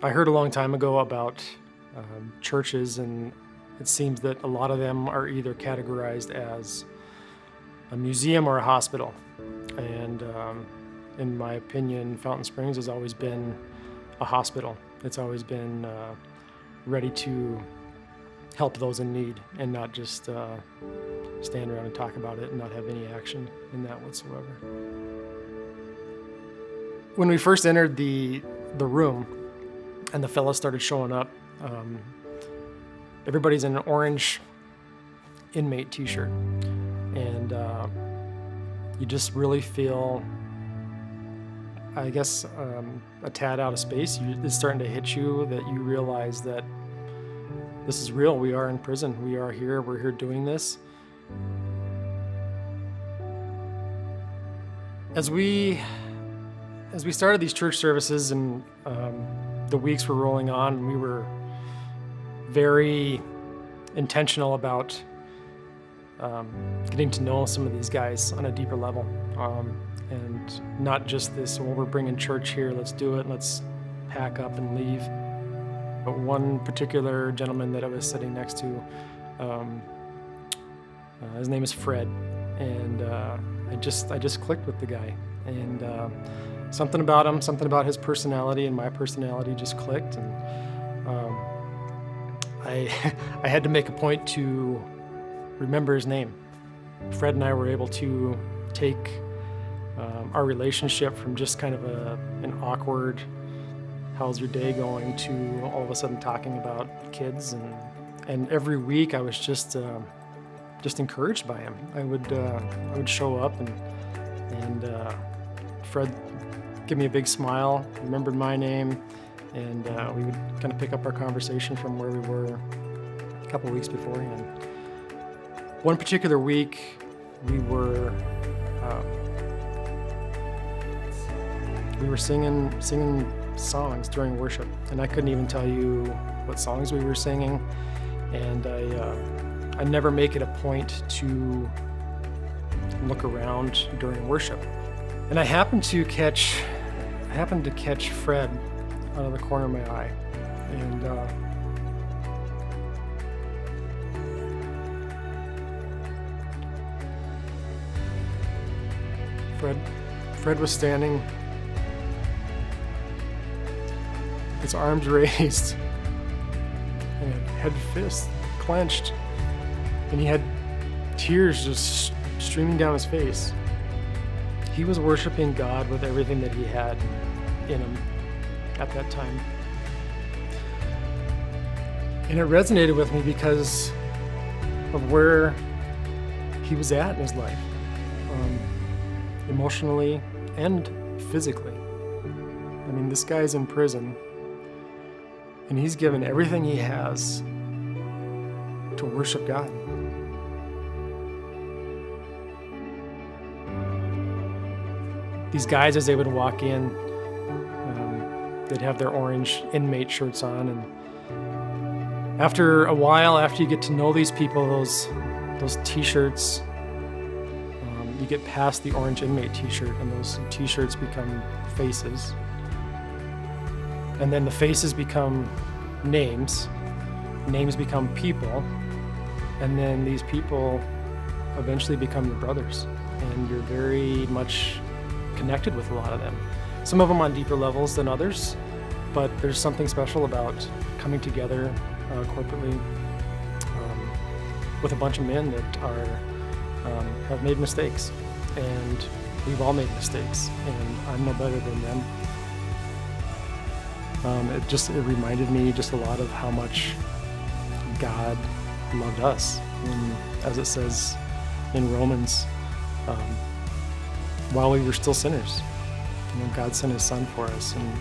I heard a long time ago about churches, and it seems that a lot of them are either categorized as a museum or a hospital. And in my opinion, Fountain Springs has always been a hospital. It's always been ready to help those in need and not just stand around and talk about it and not have any action in that whatsoever. When we first entered the room and the fellas started showing up, everybody's in an orange inmate t-shirt, and you just really feel, I guess, a tad out of space. It's starting to hit you that you realize that this is real. We are in prison. We are here. We're here doing this. As we started these church services and the weeks were rolling on, we were very intentional about getting to know some of these guys on a deeper level. And not just this, well, we're bringing church here, let's do it, let's pack up and leave. But one particular gentleman that I was sitting next to, his name is Fred, and I just clicked with the guy. And something about him, something about his personality and my personality just clicked. And I had to make a point to remember his name. Fred and I were able to take our relationship from just kind of an awkward, how's your day going, to all of a sudden talking about kids. And every week I was just encouraged by him. I would show up and Fred give me a big smile, remembered my name, and we would kind of pick up our conversation from where we were a couple weeks beforehand. One particular week, we were singing songs during worship, and I couldn't even tell you what songs we were singing. And I never make it a point to look around during worship. And I happened to catch Fred out of the corner of my eye, and Fred was standing, his arms raised and head fist clenched, and he had tears just streaming down his face. He was worshiping God with everything that he had in him at that time. And it resonated with me because of where he was at in his life, emotionally and physically. I mean, this guy's in prison, and he's given everything he has to worship God. These guys, as they would walk in, they'd have their orange inmate shirts on, and after a while, after you get to know these people, those t-shirts, you get past the orange inmate t-shirt, and those t-shirts become faces. And then the faces become names become people, and then these people eventually become your brothers, and you're very much connected with a lot of them. Some of them on deeper levels than others, but there's something special about coming together corporately with a bunch of men that have made mistakes, and we've all made mistakes, and I'm no better than them. It reminded me just a lot of how much God loved us, and as it says in Romans, while we were still sinners, God sent his son for us. And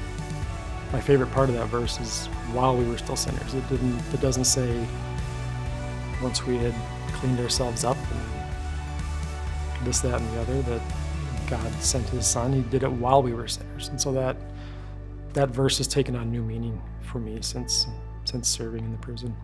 my favorite part of that verse is while we were still sinners. It doesn't say once we had cleaned ourselves up and this, that, and the other, that God sent his son. He did it while we were sinners. And so that verse has taken on new meaning for me since serving in the prison.